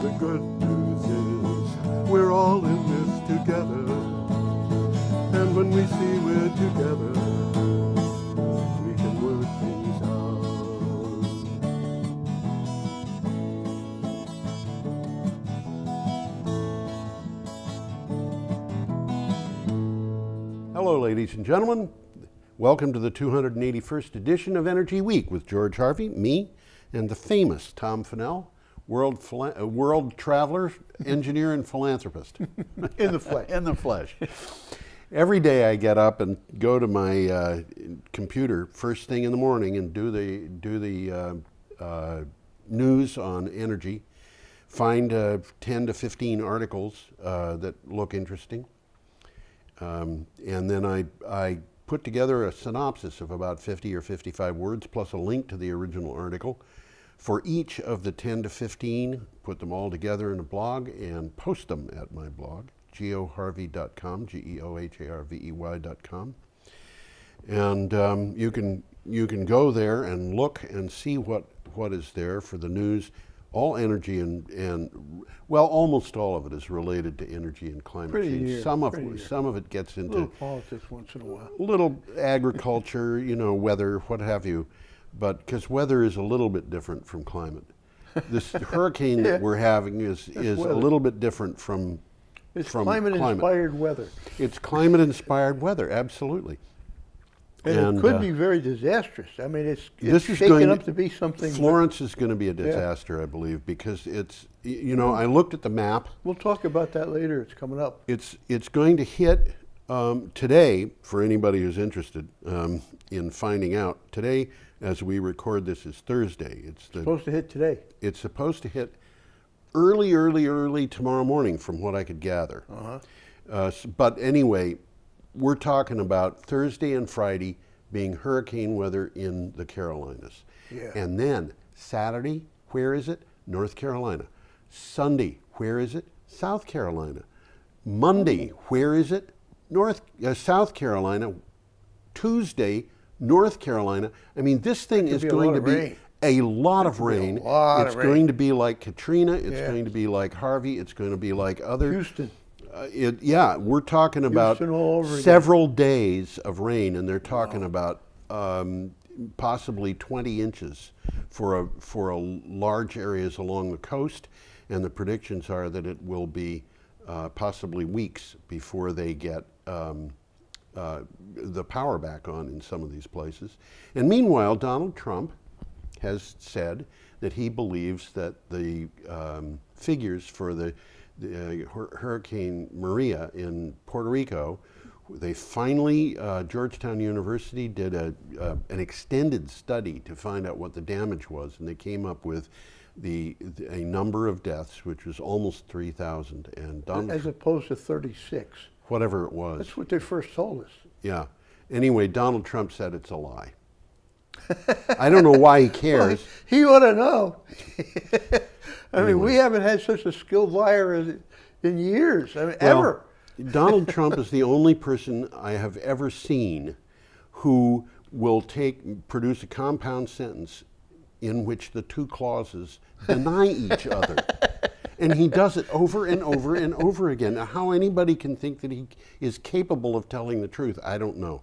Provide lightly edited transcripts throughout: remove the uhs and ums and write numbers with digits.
The good news is we're all in this together. And when we see we're together, we can work things out. Hello, ladies and gentlemen. Welcome to the 281st edition of Energy Week with George Harvey, me, and the famous Tom Fennell, world traveler, engineer, and philanthropist. In the flesh. In the flesh. Every day I get up and go to my computer first thing in the morning and do the news on energy, find 10 to 15 articles that look interesting, and then I put together a synopsis of about 50 or 55 words plus a link to the original article for each of the 10 to 15, put them all together in a blog and post them at my blog, geoharvey.com, geoharvey.com. And you can go there and look and see what is there for the news. All energy and well, almost all of it is related to energy and climate change. Some of it gets into a little politics once in a while, little agriculture, weather, what have you. But because weather is a little bit different from climate. This hurricane that we're having is a little bit different from climate-inspired weather. It's climate-inspired weather, absolutely. And it could be very disastrous. I mean, it's shaking up to be something. Florence is going to be a disaster, I believe, because it's, I looked at the map. We'll talk about that later. It's coming up. It's going to hit today, for anybody who's interested in finding out. Today, as we record this, is Thursday. It's supposed to hit today. It's supposed to hit early tomorrow morning, from what I could gather. But anyway, we're talking about Thursday and Friday being hurricane weather in the Carolinas. Yeah. And then Saturday, where is it? North Carolina. Sunday, where is it? South Carolina. Monday, where is it? South Carolina. Tuesday, North Carolina. I mean, this thing is going to be a lot of rain. It's going to be like Katrina. It's going to be like Harvey. It's going to be like other. Houston. We're talking about several days of rain, and they're talking about possibly 20 inches for large areas along the coast, and the predictions are that it will be possibly weeks before they get the power back on in some of these places. And meanwhile, Donald Trump has said that he believes that the figures for the Hurricane Maria in Puerto Rico, they finally, Georgetown University did an extended study to find out what the damage was, and they came up with a number of deaths, which was almost 3,000. And as opposed to 36. Whatever it was. That's what they first told us. Yeah. Anyway, Donald Trump said it's a lie. I don't know why he cares. Well, he ought to know. I mean, we haven't had such a skilled liar in years, ever. Donald Trump is the only person I have ever seen who will produce a compound sentence in which the two clauses deny each other. And he does it over and over and over again. Now, how anybody can think that he is capable of telling the truth, I don't know.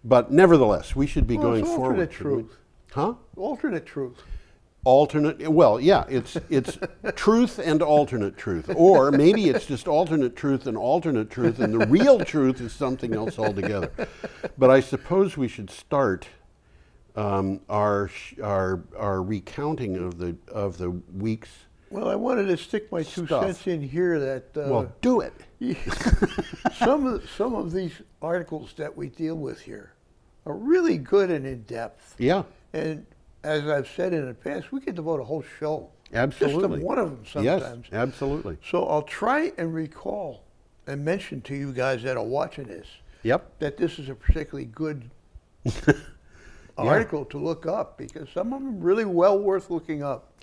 But nevertheless, we should be going forward. Alternate truth. Huh? Alternate truth. It's truth and alternate truth. Or maybe it's just alternate truth, and the real truth is something else altogether. But I suppose we should start our recounting of the week's. Well, I wanted to stick my 2 cents in here that. Well, do it. Some of these articles that we deal with here are really good and in depth. Yeah. And as I've said in the past, we could devote a whole show. Absolutely. Just to one of them sometimes. Yes, absolutely. So I'll try and recall and mention to you guys that are watching this. Yep. That this is a particularly good article to look up, because some of them are really well worth looking up.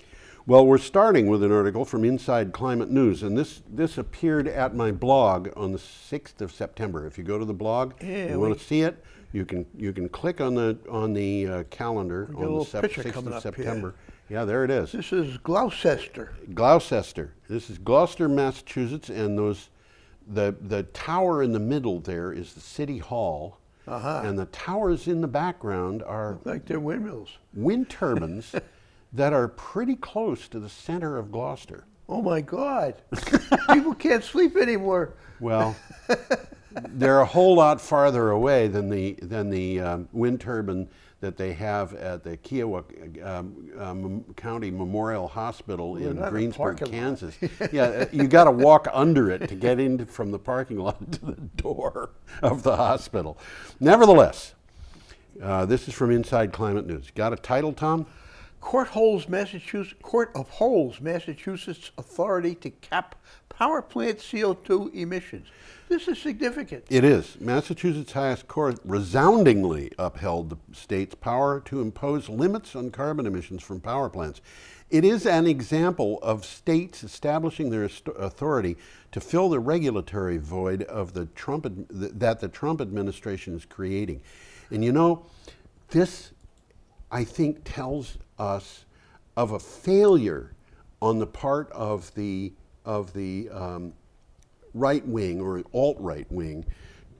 Well, we're starting with an article from Inside Climate News, and this appeared at my blog on the 6th of September. If you go to the blog, you want to see it, you can click on the calendar on the 6th of September, Yeah, there it is. This is Gloucester. Gloucester. This is Gloucester, Massachusetts, and the tower in the middle there is the city hall, and the towers in the background are Like they're windmills. wind turbines that are pretty close to the center of Gloucester. Oh my God. People can't sleep anymore. Well, they're a whole lot farther away than the wind turbine that they have at the Kiowa County Memorial Hospital in not a Greensburg, parking lot. Kansas. Yeah, you got to walk under it to get in from the parking lot to the door of the hospital. Nevertheless, this is from Inside Climate News. Got a title, Tom? Court of Holds Massachusetts authority to cap power plant CO2 emissions. This is significant. It is. Massachusetts' highest court resoundingly upheld the state's power to impose limits on carbon emissions from power plants. It is an example of states establishing their authority to fill the regulatory void of that the Trump administration is creating. And you know, this, I think, tells us of a failure on the part of the right wing or alt-right wing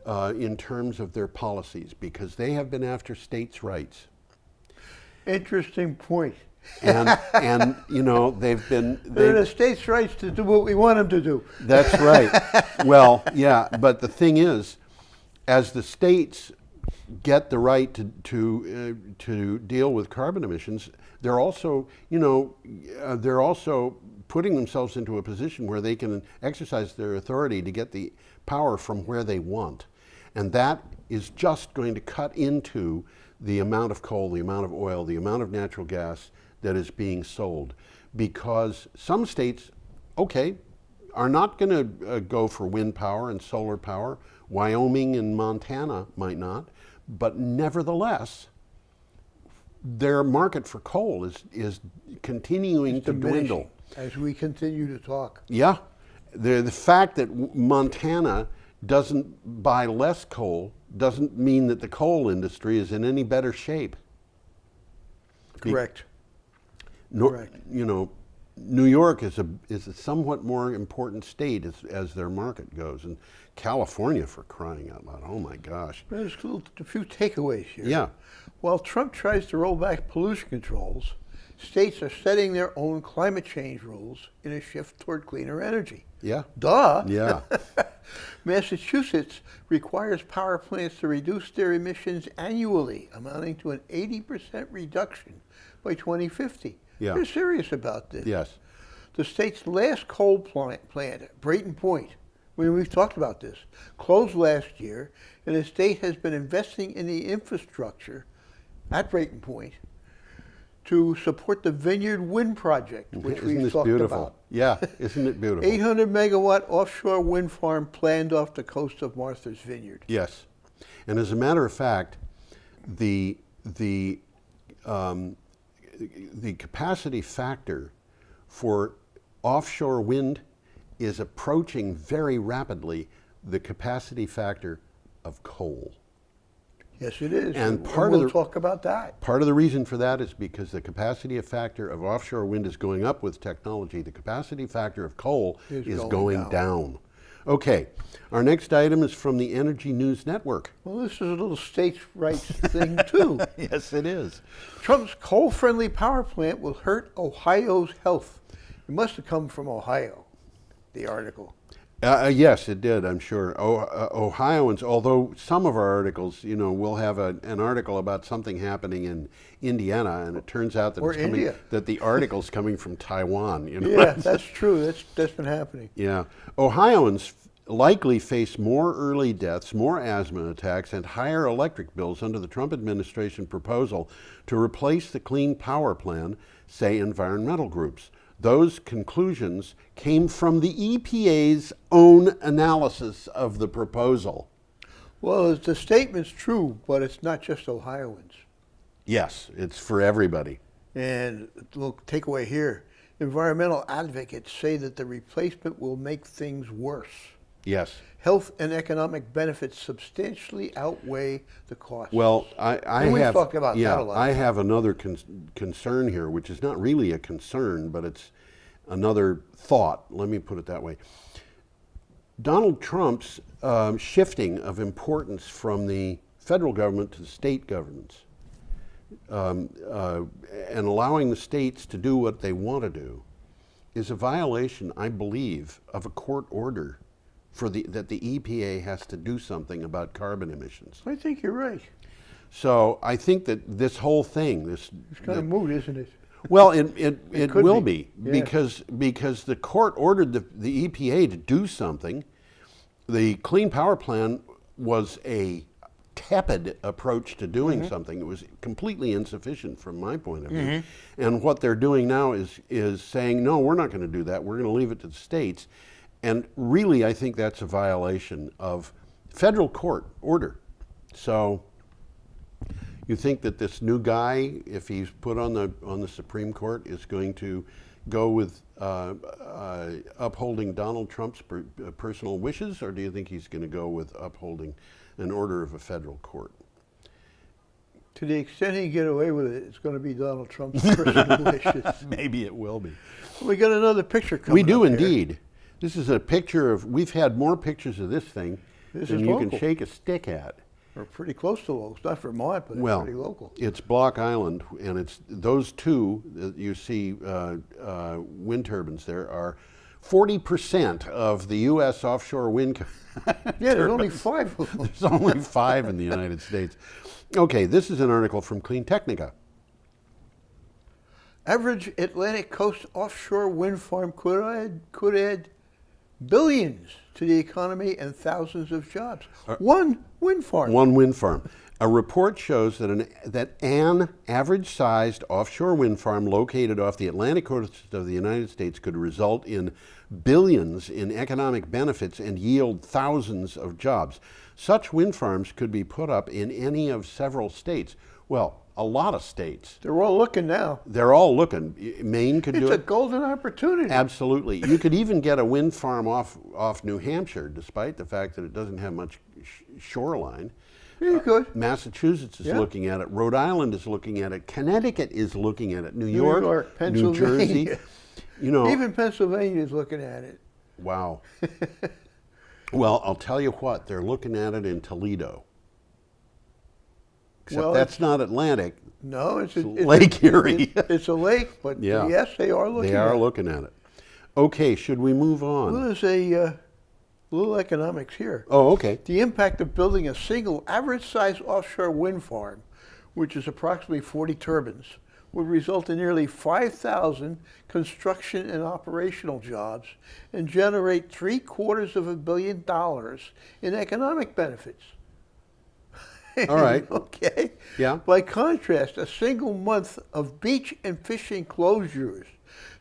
in terms of their policies, because they have been after states' rights. Interesting point. And you know, they're the states' rights to do what we want them to do. That's right. Well, yeah, but the thing is, as the states get the right to deal with carbon emissions, they're also, they're also putting themselves into a position where they can exercise their authority to get the power from where they want. And that is just going to cut into the amount of coal, the amount of oil, the amount of natural gas that is being sold. Because some states, okay, are not going to go for wind power and solar power. Wyoming and Montana might not. But nevertheless, their market for coal is continuing to dwindle. As we continue to talk. Yeah. The fact that Montana doesn't buy less coal doesn't mean that the coal industry is in any better shape. Correct. Correct. You know, New York is a somewhat more important state as their market goes, and California, for crying out loud, oh my gosh. There's a few takeaways here. Yeah. While Trump tries to roll back pollution controls, states are setting their own climate change rules in a shift toward cleaner energy. Yeah. Duh. Yeah. Massachusetts requires power plants to reduce their emissions annually, amounting to an 80% reduction by 2050. Yeah. They're serious about this. Yes. The state's last coal plant, Brayton Point, we've talked about this, closed last year, and the state has been investing in the infrastructure at Brayton Point to support the Vineyard Wind Project, which we've talked about. Yeah, isn't it beautiful? 800 megawatt offshore wind farm planned off the coast of Martha's Vineyard. Yes, and as a matter of fact, the capacity factor for offshore wind is approaching very rapidly the capacity factor of coal. Yes, it is. And we'll talk about that. Part of the reason for that is because the capacity factor of offshore wind is going up with technology. The capacity factor of coal is going down. Okay, our next item is from the Energy News Network. Well, this is a little states' rights thing, too. Yes, it is. Trump's coal-friendly power plant will hurt Ohio's health. It must have come from Ohio, the article. Yes, it did, I'm sure. Ohioans, although some of our articles, we'll have an article about something happening in Indiana, and it turns out that the article's coming from Taiwan. Yeah, that's true. That's been happening. Yeah. Ohioans likely face more early deaths, more asthma attacks, and higher electric bills under the Trump administration proposal to replace the Clean Power Plan, say environmental groups. Those conclusions came from the EPA's own analysis of the proposal. Well, the statement's true, but it's not just Ohioans. Yes, it's for everybody. And a little takeaway here. Environmental advocates say that the replacement will make things worse. Yes. Health and economic benefits substantially outweigh the costs. Well, I And we've have talked about yeah, that a lot. I have another concern here, which is not really a concern, but it's another thought. Let me put it that way. Donald Trump's shifting of importance from the federal government to the state governments, and allowing the states to do what they want to do, is a violation, I believe, of a court order that the EPA has to do something about carbon emissions. I think you're right. So I think that this whole thing, It's kind of moot, isn't it? well, it could will be. be, Yeah. because the court ordered the EPA to do something. The Clean Power Plan was a tepid approach to doing something. It was completely insufficient from my point of view. And what they're doing now is saying, no, we're not going to do that. We're going to leave it to the states. And really, I think that's a violation of federal court order. So you think that this new guy, if he's put on the Supreme Court, is going to go with upholding Donald Trump's personal wishes, or do you think he's going to go with upholding an order of a federal court? To the extent he can get away with it, it's going to be Donald Trump's personal wishes. Maybe it will be. We got another picture coming We do up here. indeed. This is a picture of, we've had more pictures of this thing This than is you local. can shake a stick at. We're pretty close to local. It's not Vermont, but Well, it's pretty local. it's Block Island, and it's those two that you see wind turbines there are 40% of the U.S. offshore wind Yeah, there's only 5 of them. There's only 5 in the United States. Okay, this is an article from Clean Technica. Average Atlantic coast offshore wind farm could add billions to the economy and thousands of jobs. One wind farm. One wind farm. A report shows that an average-sized offshore wind farm located off the Atlantic coast of the United States could result in billions in economic benefits and yield thousands of jobs. Such wind farms could be put up in any of several states. Well, a lot of states. They're all looking now. They're all looking. Maine could do It's a it. golden opportunity. Absolutely. You could even get a wind farm off New Hampshire, despite the fact that it doesn't have much shoreline. You could. Massachusetts is Yeah. looking at it. Rhode Island is looking at it. Connecticut is looking at it. New New York, York, New Jersey. Pennsylvania. You know, Even Pennsylvania is looking at it. wow. Well, I'll tell you what, they're looking at it in Toledo. Except Well, that's not Atlantic. No, it's Lake Erie. It's a lake, but Yeah. yes, they are looking They at are it. looking at it. Okay, should we move on? Well, there's a little economics here. Oh, okay. The impact of building a single average-sized offshore wind farm, which is approximately 40 turbines, would result in nearly 5,000 construction and operational jobs and generate $750 million in economic benefits. All right. Okay. Yeah. By contrast, a single month of beach and fishing closures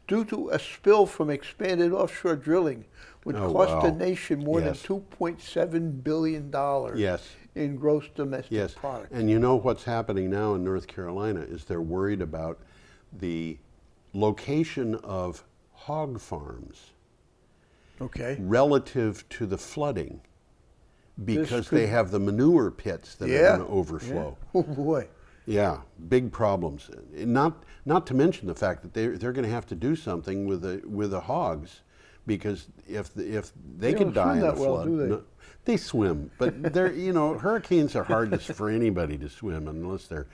due to a spill from expanded offshore drilling would Oh, cost wow. the nation more Yes. than $2.7 billion Yes. in gross domestic Yes, product. and you know what's happening now in North Carolina is they're worried about the location of hog farms Okay. relative to the flooding because could- they have the manure pits that Yeah. are going to overflow. Yeah. Oh boy. Yeah, big problems. Not to mention the fact that they're going to have to do something with the hogs, because if they They could don't die swim in a that well, flood, do they? no, they swim, but hurricanes are hard for anybody to swim unless they're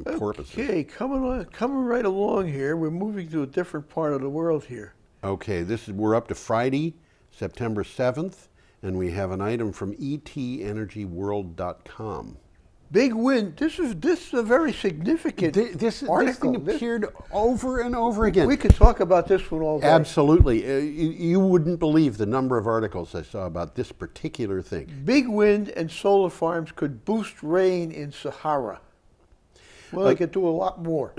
porpoises. Okay, coming right along here. We're moving to a different part of the world here. Okay, we're up to Friday, September 7th, and we have an item from etenergyworld.com. Big wind. This is a very significant This article. thing appeared over and over again. We could talk about this one all day. Absolutely. You wouldn't believe the number of articles I saw about this particular thing. Big wind and solar farms could boost rain in Sahara. Well, they could do a lot more.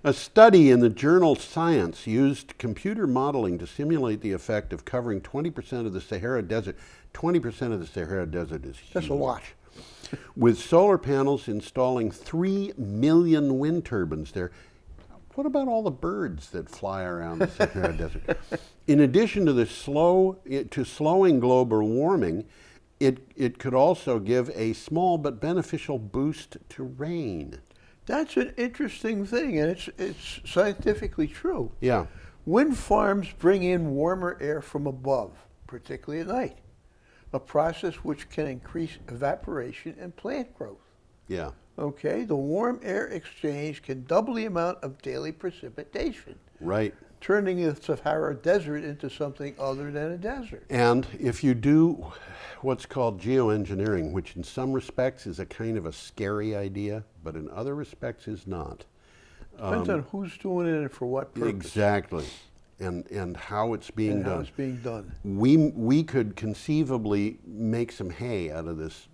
A study in the journal Science used computer modeling to simulate the effect of covering 20% of the Sahara Desert. 20% of the Sahara Desert is huge. That's a lot. With solar panels installing 3 million wind turbines there. What about all the birds that fly around the Sahara Desert? In addition to slowing global warming, it could also give a small but beneficial boost to rain. That's an interesting thing, and it's scientifically true. Yeah. Wind farms bring in warmer air from above, particularly at night, a process which can increase evaporation and plant growth. Yeah. Okay, the warm air exchange can double the amount of daily precipitation, Right. turning the Sahara Desert into something other than a desert. And if you do what's called geoengineering, which in some respects is a kind of a scary idea, but in other respects is not. Depends on who's doing it and for what purpose. Exactly. And how it's being and done. how it's being done. We could conceivably make some hay out of this,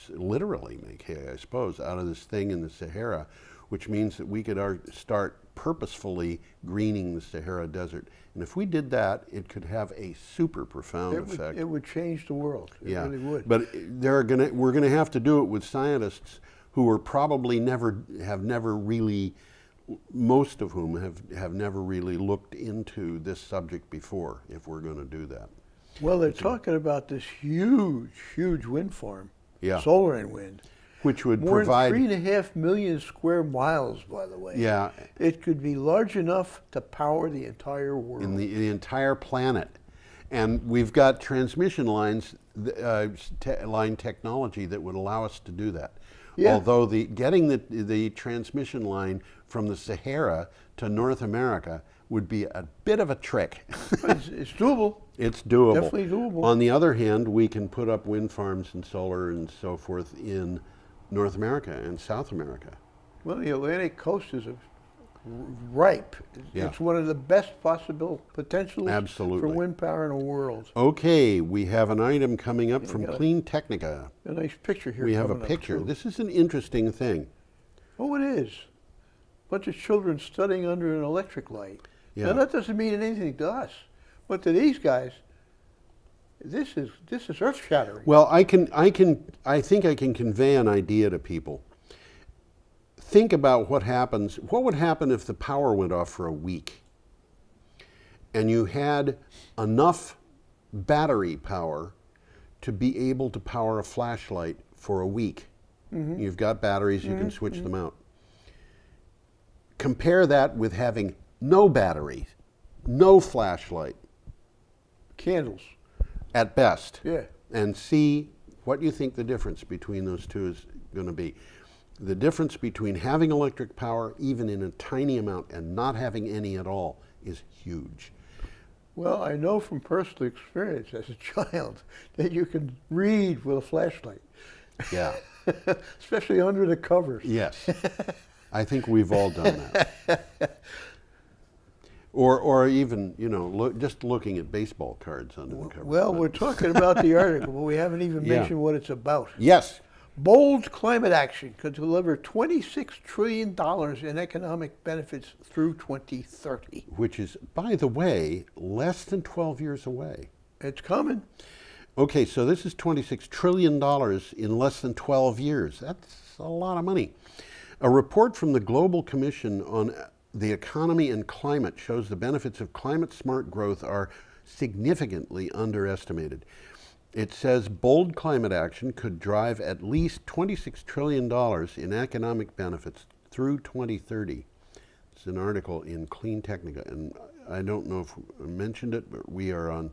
literally make hay, I suppose, out of this thing in the Sahara, which means that we could start purposefully greening the Sahara Desert. And if we did that, it could have a super profound effect. It would change the world. It really would. But we're going to have to do it with scientists who are probably most of whom have never really looked into this subject before, if we're going to do that. Well, they're talking about this huge wind farm, solar and wind, which would more provide than 3.5 million square miles, by the way. Yeah. It could be large enough to power the entire world. In the entire planet. And we've got transmission lines, line technology that would allow us to do that. Yeah. Although getting the transmission line from the Sahara to North America would be a bit of a trick. It's doable. It's doable. Definitely doable. On the other hand, we can put up wind farms and solar and so forth in North America and South America. Well, the Atlantic coast is ripe. Yeah. It's one of the best possible potentials Absolutely. for wind power in the world. Okay, we have an item coming up from Clean Technica. A nice picture here. We have a coming up, picture. too. This is an interesting thing. Oh, it is. Bunch of children studying under an electric light. Yeah. Now, that doesn't mean anything to us, but to these guys, this is earth-shattering. Well, I think I can convey an idea to people. Think about what would happen if the power went off for a week and you had enough battery power to be able to power a flashlight for a week. Mm-hmm. You've got batteries, you can switch them out. Compare that with having no batteries, no flashlight. Candles. At best. Yeah. And see what you think the difference between those two is going to be. The difference between having electric power, even in a tiny amount, and not having any at all is huge. Well, I know from personal experience as a child that you can read with a flashlight. Yeah. Especially under the covers. Yes. I think we've all done that. Or even, just looking at baseball cards under the cover. Well, we're talking about the article, but we haven't even mentioned what it's about. Yes. Bold climate action could deliver $26 trillion in economic benefits through 2030. Which is, by the way, less than 12 years away. It's coming. Okay, so this is $26 trillion in less than 12 years. That's a lot of money. A report from the Global Commission on the Economy and Climate shows the benefits of climate-smart growth are significantly underestimated. It says bold climate action could drive at least $26 trillion in economic benefits through 2030. It's an article in Clean Technica, and I don't know if I mentioned it, but we are on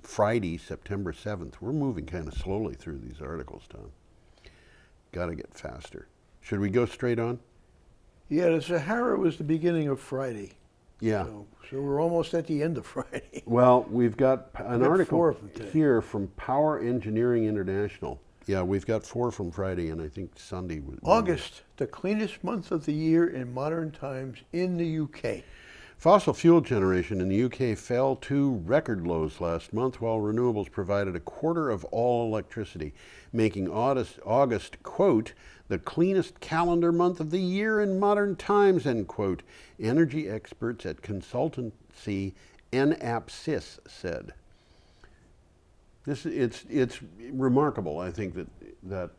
Friday, September 7th. We're moving kind of slowly through these articles, Tom. Got to get faster. Should we go straight on? Yeah, the Sahara was the beginning of Friday. Yeah. So we're almost at the end of Friday. Well, we've got an article today. here from Power Engineering International. Yeah, we've got 4 from Friday, and I think Sunday was August, the cleanest month of the year in modern times in the UK. Fossil fuel generation in the UK fell to record lows last month, while renewables provided a quarter of all electricity, making August, quote, the cleanest calendar month of the year in modern times, end quote, energy experts at consultancy NAPSIS said. It's remarkable, I think, that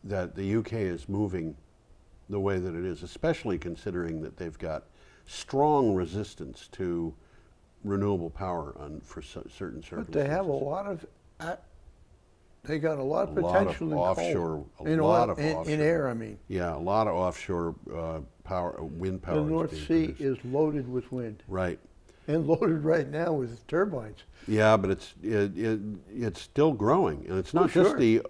the UK is moving the way that it is, especially considering that they've got strong resistance to renewable power for certain circumstances. But they have a lot of, they got a lot of A lot of potential in offshore, coal. a lot of offshore. In air, I mean. Yeah, a lot of offshore wind power. The is North being Sea produced. is loaded with wind. Right. And loaded right now with turbines. Yeah, but it's still growing, and it's not just the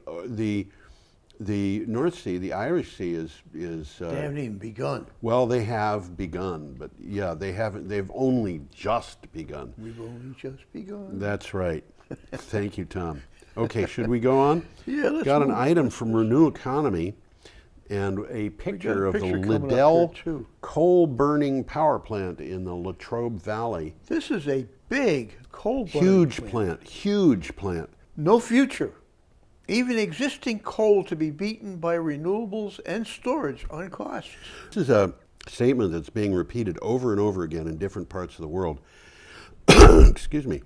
North Sea. The Irish Sea is. They haven't even begun. Well, they have begun, but yeah, they haven't. They've only just begun. We've only just begun. That's right. Thank you, Tom. Okay, should we go on? Yeah, let's Got an move. item from Renew Economy and a picture of the picture coming up Liddell here, too. coal burning power plant in the Latrobe Valley. This is a big coal burning Huge plant, huge plant. No future. Even existing coal to be beaten by renewables and storage on costs. This is a statement that's being repeated over and over again in different parts of the world. Excuse me.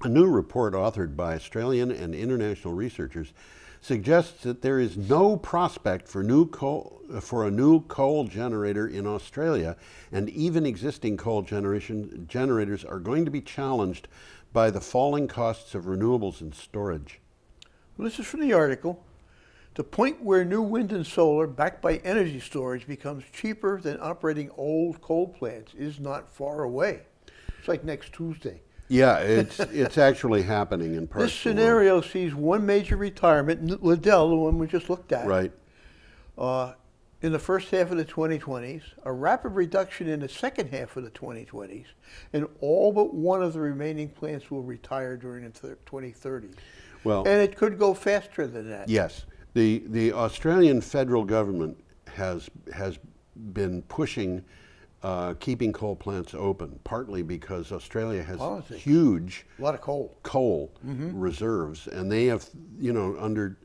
A new report authored by Australian and international researchers suggests that there is no prospect for a new coal generator in Australia, and even existing coal generators are going to be challenged by the falling costs of renewables and storage. Well, this is from the article. The point where new wind and solar, backed by energy storage, becomes cheaper than operating old coal plants is not far away. It's like next Tuesday. Yeah, it's actually happening in parts This of the world. scenario sees one major retirement, Liddell, the one we just looked at, Right. in the first half of the 2020s, a rapid reduction in the second half of the 2020s, and all but one of the remaining plants will retire during the 2030s. Well, And it could go faster than that. yes, the Australian federal government has been pushing keeping coal plants open, partly because Australia has Politics. huge A lot of coal. reserves, and they have, under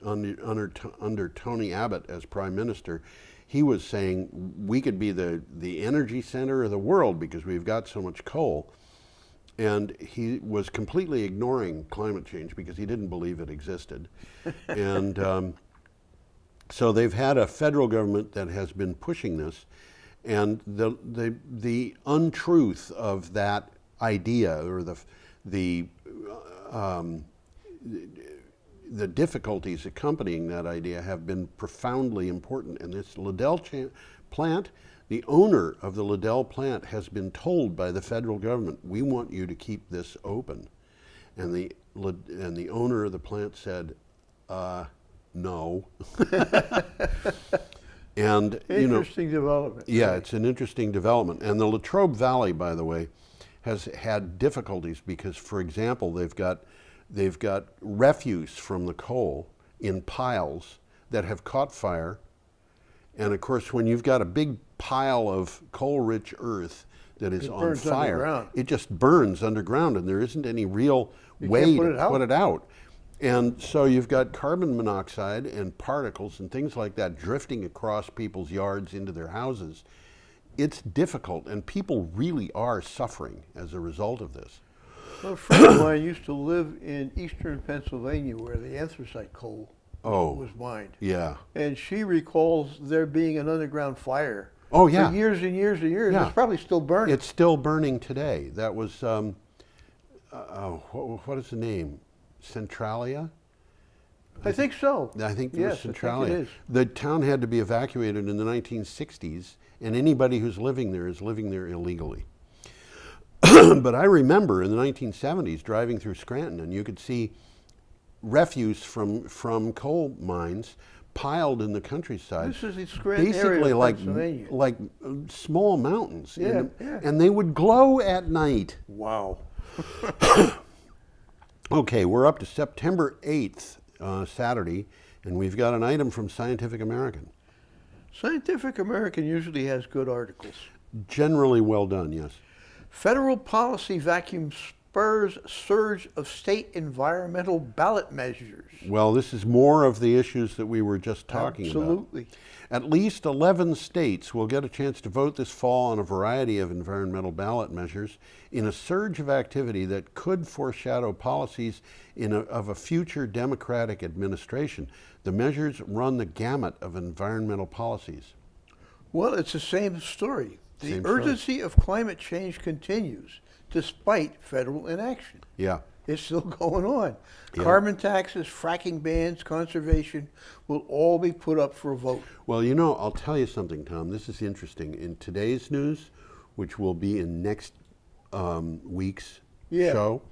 Tony Abbott as Prime Minister, he was saying we could be the energy center of the world because we've got so much coal. And he was completely ignoring climate change because he didn't believe it existed. And so they've had a federal government that has been pushing this, and the untruth of that idea, or the difficulties accompanying that idea, have been profoundly important. And this Liddell plant, the owner of the Liddell plant has been told by the federal government, we want you to keep this open. And the owner of the plant said, no. And Interesting development. yeah, it's an interesting development. And the Latrobe Valley, by the way, has had difficulties because, for example, they've got refuse from the coal in piles that have caught fire. And of course, when you've got a big pile of coal-rich earth that is on fire, underground. it just burns underground, and there isn't any real way to put it out. And so you've got carbon monoxide and particles and things like that drifting across people's yards into their houses. It's difficult, and people really are suffering as a result of this. Well, a friend of mine used to live in eastern Pennsylvania where the anthracite coal was mined. Yeah. And she recalls there being an underground fire. Oh, yeah. For years and years and years. Yeah. It's probably still burning. It's still burning today. That was, what is the name? Centralia? I think so. I think it Yes, was Centralia. I think it is. The town had to be evacuated in the 1960s, and anybody who's living there is living there illegally. But I remember in the 1970s driving through Scranton, and you could see refuse from coal mines piled in the countryside. This is the Scranton area Basically of like Pennsylvania. small mountains. Yeah, and, yeah. and they would glow at night. Wow. Okay, we're up to September 8th, Saturday, and we've got an item from Scientific American. Scientific American usually has good articles. Generally well done, yes. Federal policy vacuum spurs surge of state environmental ballot measures. Well, this is more of the issues that we were just talking about. Absolutely. At least 11 states will get a chance to vote this fall on a variety of environmental ballot measures in a surge of activity that could foreshadow policies of a future Democratic administration. The measures run the gamut of environmental policies. Well, it's the same story. The Same story. urgency of climate change continues despite federal inaction. Yeah. It's still going on. Yeah. Carbon taxes, fracking bans, conservation will all be put up for a vote. Well, you know, I'll tell you something, Tom. This is interesting. In today's news, which will be in next week's show,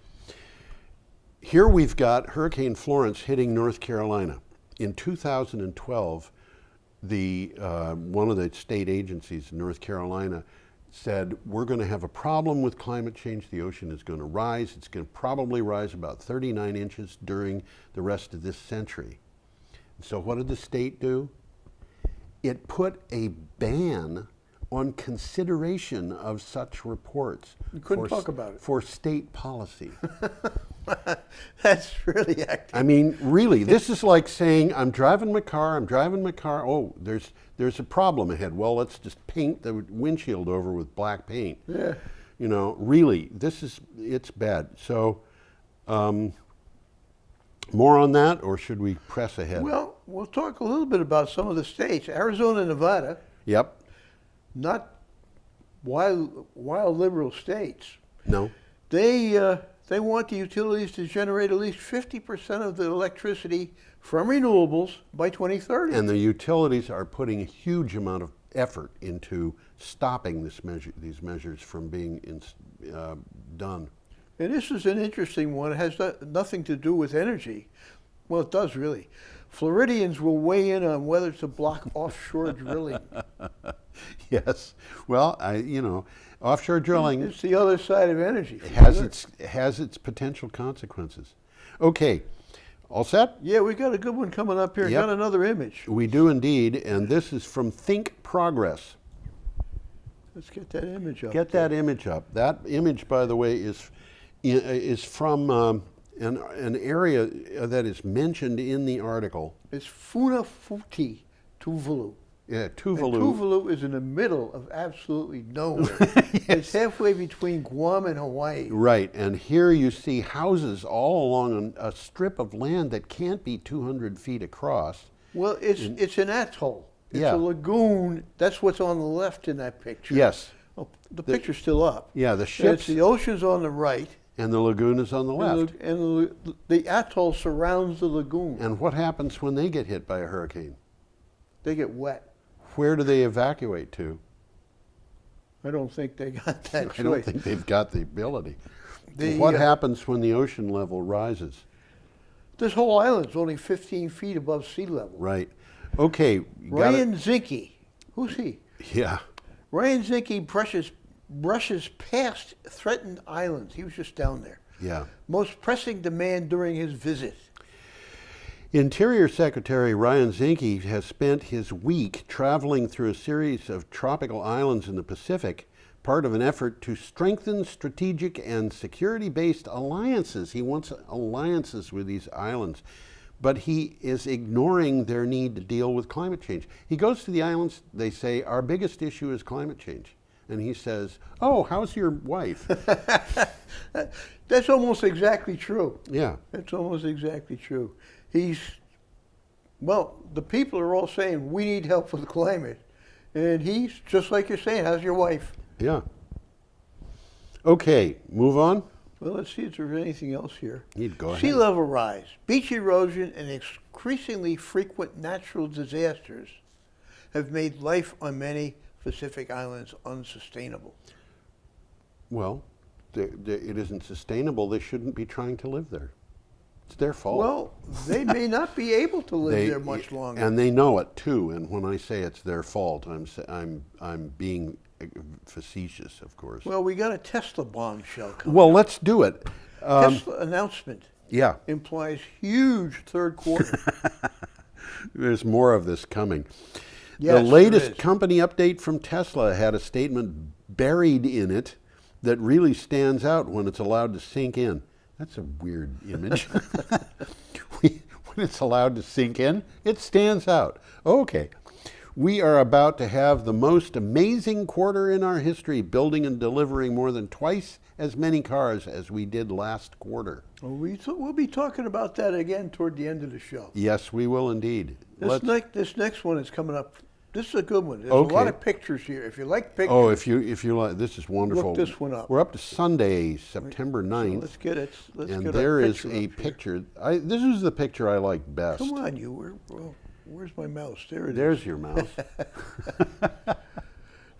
here we've got Hurricane Florence hitting North Carolina. In 2012, one of the state agencies in North Carolina said, we're going to have a problem with climate change. The ocean is going to rise. It's going to probably rise about 39 inches during the rest of this century. So what did the state do? It put a ban on consideration of such reports. You couldn't talk about it. For state policy. That's really active. I mean, really, this is like saying, I'm driving my car, oh, there's a problem ahead. Well, let's just paint the windshield over with black paint. Yeah. You know, really, it's bad. So, more on that, or should we press ahead? Well, we'll talk a little bit about some of the states. Arizona and Nevada, Yep. not wild liberal states. No. They want the utilities to generate at least 50% of the electricity from renewables by 2030. And the utilities are putting a huge amount of effort into stopping these measures from being done. And this is an interesting one. It has nothing to do with energy. Well, it does really. Floridians will weigh in on whether to block offshore drilling. Yes. Well, offshore drilling It's the other side of energy. has its potential consequences. Okay. All set? Yeah, we got a good one coming up here. Yep. Got another image. We do indeed, and this is from Think Progress. Let's get that image up. Get that image up. That image, by the way, is from an area that is mentioned in the article. It's Funafuti, Tuvalu. Yeah, Tuvalu. And Tuvalu is in the middle of absolutely nowhere. It's halfway between Guam and Hawaii. Right, and here you see houses all along a strip of land that can't be 200 feet across. Well, it's an atoll. It's Yeah. a lagoon. That's what's on the left in that picture. Yes. Oh, the picture's still up. Yeah, the And ships it's the ocean's on the right. and the lagoon is on the left. And the atoll surrounds the lagoon. And what happens when they get hit by a hurricane? They get wet. Where do they evacuate to? I don't think they got that choice. I don't think they've got the ability. The, What happens when the ocean level rises? This whole island's only 15 feet above sea level. Right. Okay. you Ryan Zinke, who's he? Yeah. Ryan Zinke brushes past threatened islands. He was just down there. Yeah. Most pressing demand during his visit. Interior Secretary Ryan Zinke has spent his week traveling through a series of tropical islands in the Pacific, part of an effort to strengthen strategic and security-based alliances. He wants alliances with these islands, but he is ignoring their need to deal with climate change. He goes to the islands, they say, our biggest issue is climate change. And he says, oh, how's your wife? That's almost exactly true. Yeah. That's almost exactly true. The people are all saying, we need help with the climate. And he's, just like you're saying, how's your wife? Yeah. Okay, move on. Well, let's see if there's anything else here. You'd go Sea ahead. level rise, beach erosion, and increasingly frequent natural disasters have made life on many Pacific islands unsustainable. Well, it isn't sustainable. They shouldn't be trying to live there. It's their fault. Well, they may not be able to live there much longer. And they know it too. And when I say it's their fault, I'm being facetious, of course. Well, we got a Tesla bombshell coming. Well, let's do it. Tesla announcement Yeah, implies huge third quarter. there's more of this coming. Yes, The there latest is. company update from Tesla had a statement buried in it that really stands out when it's allowed to sink in. That's a weird image. When it's allowed to sink in, it stands out. Okay. We are about to have the most amazing quarter in our history, building and delivering more than twice as many cars as we did last quarter. Well, we'll be talking about that again toward the end of the show. Yes, we will indeed. This next one is coming up. This is a good one. There's Okay. a lot of pictures here. If you like pictures, Oh, if you like, this is wonderful. look this one up. We're up to Sunday, September 9th. So let's get it. And there is a picture. This is the picture I like best. Come on, you. Where's my mouse? There it is. There's your mouse.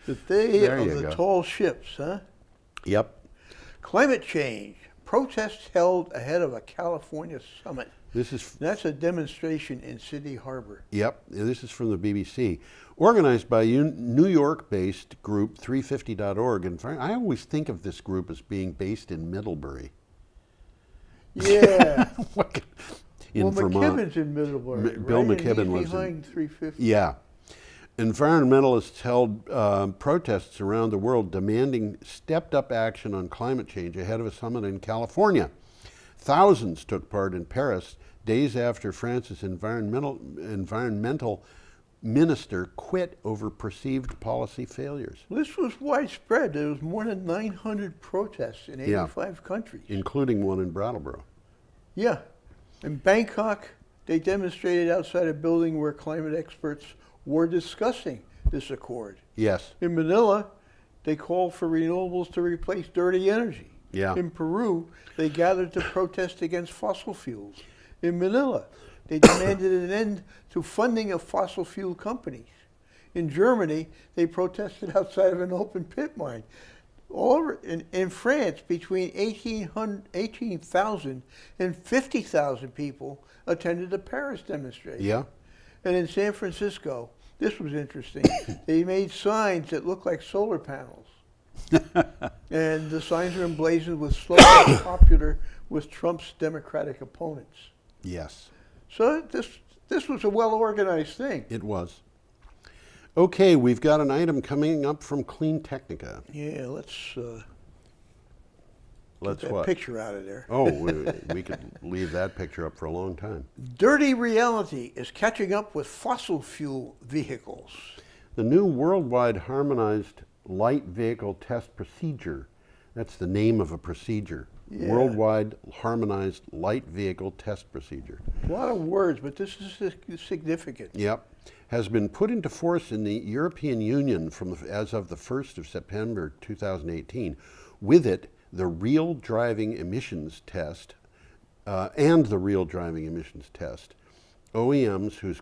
The day There of you the go. tall ships, huh? Yep. Climate change. Protests held ahead of a California summit. That's a demonstration in City Harbor. Yep. This is from the BBC. Organized by New York-based group 350.org. And I always think of this group as being based in Middlebury. Yeah. In Vermont. McKibben's in Middlebury, Bill right? McKibben And he's lives behind 350. Yeah. Environmentalists held protests around the world demanding stepped-up action on climate change ahead of a summit in California. Thousands took part in Paris days after France's environmental minister quit over perceived policy failures. This was widespread. There was more than 900 protests in 85 countries. Including one in Brattleboro. Yeah. In Bangkok, they demonstrated outside a building where climate experts were discussing this accord. Yes. In Manila, they called for renewables to replace dirty energy. Yeah. In Peru, they gathered to protest against fossil fuels. In Manila, they demanded an end to funding of fossil fuel companies. In Germany, they protested outside of an open pit mine. In France, between 18,000 and 50,000 people attended the Paris demonstration. Yeah. And in San Francisco, this was interesting. They made signs that looked like solar panels. And the signs are emblazoned with slogans popular with Trump's Democratic opponents. Yes. So this was a well-organized thing. It was. Okay, we've got an item coming up from Clean Technica. Yeah, let's Let's get that what? picture out of there. Oh, we could leave that picture up for a long time. Dirty reality is catching up with fossil fuel vehicles. The new worldwide harmonized light vehicle test procedure, that's the name of a procedure. Yeah. Worldwide harmonized light vehicle test procedure. A lot of words, but this is significant. Yep. Has been put into force in the European Union as of the 1st of September 2018. With it, the real driving emissions test OEMs whose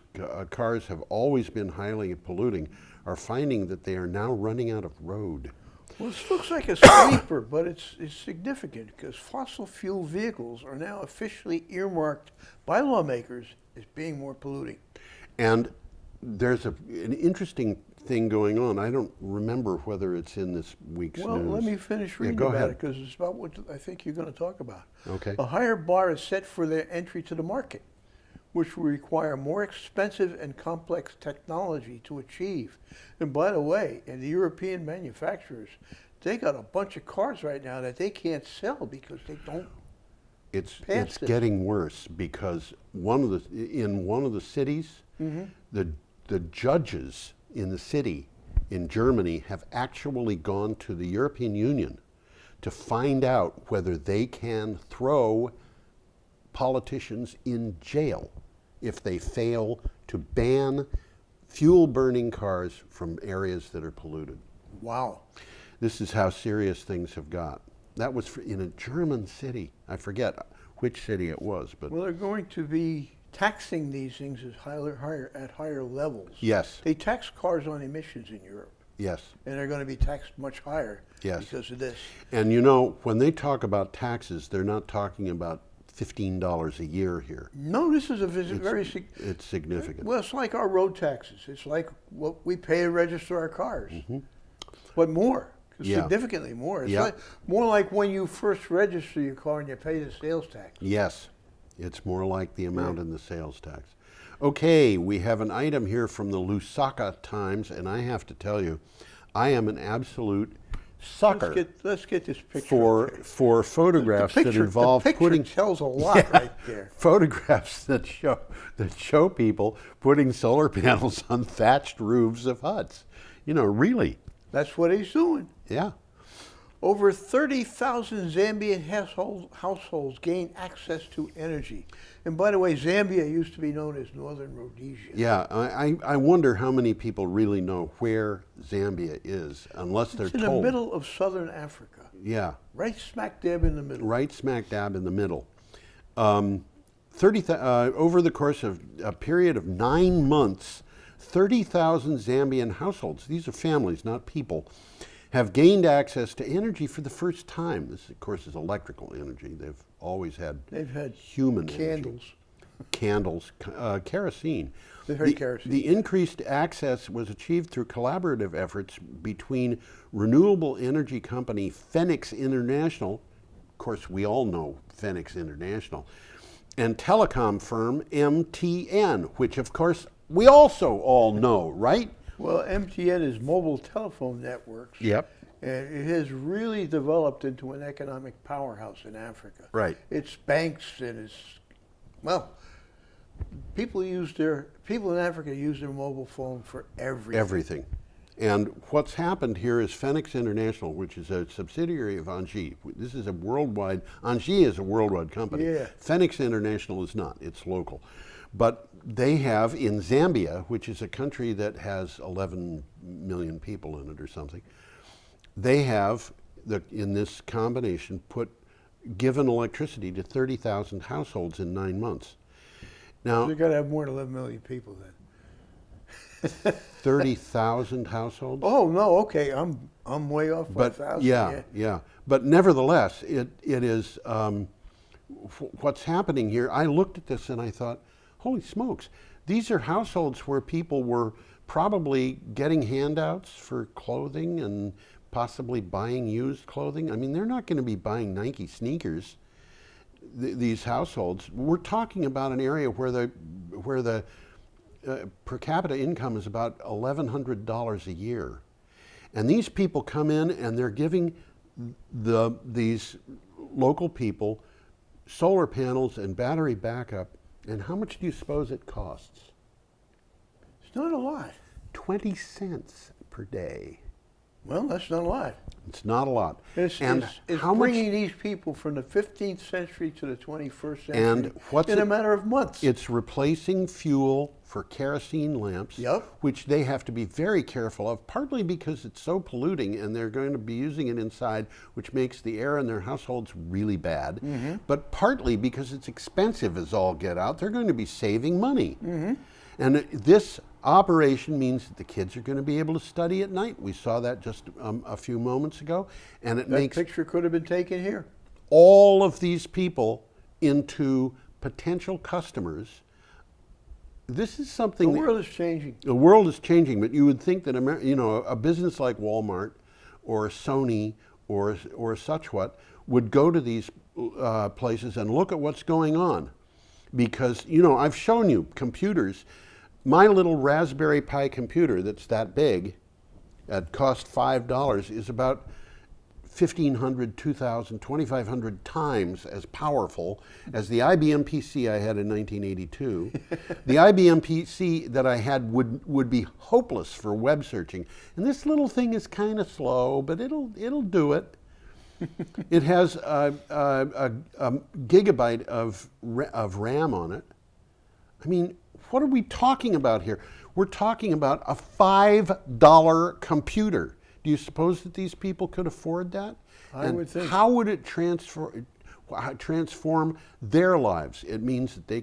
cars have always been highly polluting are finding that they are now running out of road. Well, this looks like a sleeper, but it's significant because fossil fuel vehicles are now officially earmarked by lawmakers as being more polluting. And there's an interesting thing going on. I don't remember whether it's in this week's news. Well, let me finish reading about it because it's about what I think you're going to talk about. Okay. A higher bar is set for their entry to the market, which will require more expensive and complex technology to achieve. And by the way, in the European manufacturers, they got a bunch of cars right now that they can't sell because they don't It's pass this. getting worse because in one of the cities, the judges in the city in Germany have actually gone to the European Union to find out whether they can throw politicians in jail if they fail to ban fuel-burning cars from areas that are polluted. Wow. This is how serious things have got. That was in a German city. I forget which city it was, but Well, they're going to be taxing these things at higher levels. yes, They tax cars on emissions in Europe, yes, and they're going to be taxed much higher Yes. because of this. and you know, when they talk about taxes, they're not talking about $15 a year here. No, this is It's significant. well, it's like our road taxes. It's like what we pay to register our cars, but more, Yeah. significantly more. It's Yeah. more like when you first register your car and you pay the sales tax. Yes, it's more like the amount in the sales tax. Okay, we have an item here from the Lusaka Times, and I have to tell you, I am an absolute sucker Let's get this picture. for photographs that involve the picture putting tells a lot right there. photographs that show people putting solar panels on thatched roofs of huts. Really. That's what he's doing. Yeah. Over 30,000 Zambian households gain access to energy. And by the way, Zambia used to be known as Northern Rhodesia. Yeah, I wonder how many people really know where Zambia is, unless they're told. It's in the middle of southern Africa. Yeah. Right smack dab in the middle. Right smack dab in the middle. Over the course of a period of 9 months, 30,000 Zambian households, these are families, not people, have gained access to energy for the first time. This, of course, is electrical energy. They've always had human candles. Candles, kerosene. They've had kerosene. The increased access was achieved through collaborative efforts between renewable energy company Phoenix International, of course we all know Phoenix International, and telecom firm MTN, which of course we also all know, right? Well, MTN is mobile telephone networks. Yep. And it has really developed into an economic powerhouse in Africa. Right. It's banks and it's, well, people in Africa use their mobile phone for everything. Everything. And what's happened here is Phoenix International, which is a subsidiary of Engie. This is a worldwide, Engie is a worldwide company. Yeah. Phoenix International is not, it's local. But they have in Zambia, which is a country that has 11 million people in it or something, they have, in this combination, given electricity to 30,000 households in 9 months. Now, You've got to have more than 11 million people then. 30,000 households? Oh, no, okay, I'm way off by 1,000. Yeah. But nevertheless, it is, what's happening here, I looked at this and I thought, holy smokes, these are households where people were probably getting handouts for clothing and possibly buying used clothing. I mean, they're not going to be buying Nike sneakers, these households. We're talking about an area where the per capita income is about $1,100 a year. And these people come in and they're giving these local people solar panels and battery backup. And how much do you suppose it costs? It's not a lot. 20 cents per day. Well, that's not a lot. It's not a lot. It's how bringing much, these people from the 15th century to the 21st century and in a matter of months. It's replacing fuel for kerosene lamps, Yep. which they have to be very careful of, partly because it's so polluting and they're going to be using it inside, which makes the air in their households really bad, but partly because it's expensive as all get out. They're going to be saving money. And this operation means that the kids are going to be able to study at night. We saw that just a few moments ago. And it makes that picture could have been taken here. all of these people into potential customers. This is something The world is changing. The world is changing, but you would think that a business like Walmart or Sony or such what would go to these places and look at what's going on, because I've shown you computers. My little Raspberry Pi computer that's that big, that cost $5, is about 1,500, 2,000, 2,500 times as powerful as the IBM PC I had in 1982. The IBM PC that I had would be hopeless for web searching. And this little thing is kind of slow, but it'll do it. It has a gigabyte of RAM on it. I mean, what are we talking about here? We're talking about a $5 computer. Do you suppose that these people could afford that? I would think. How would it transform their lives? It means that they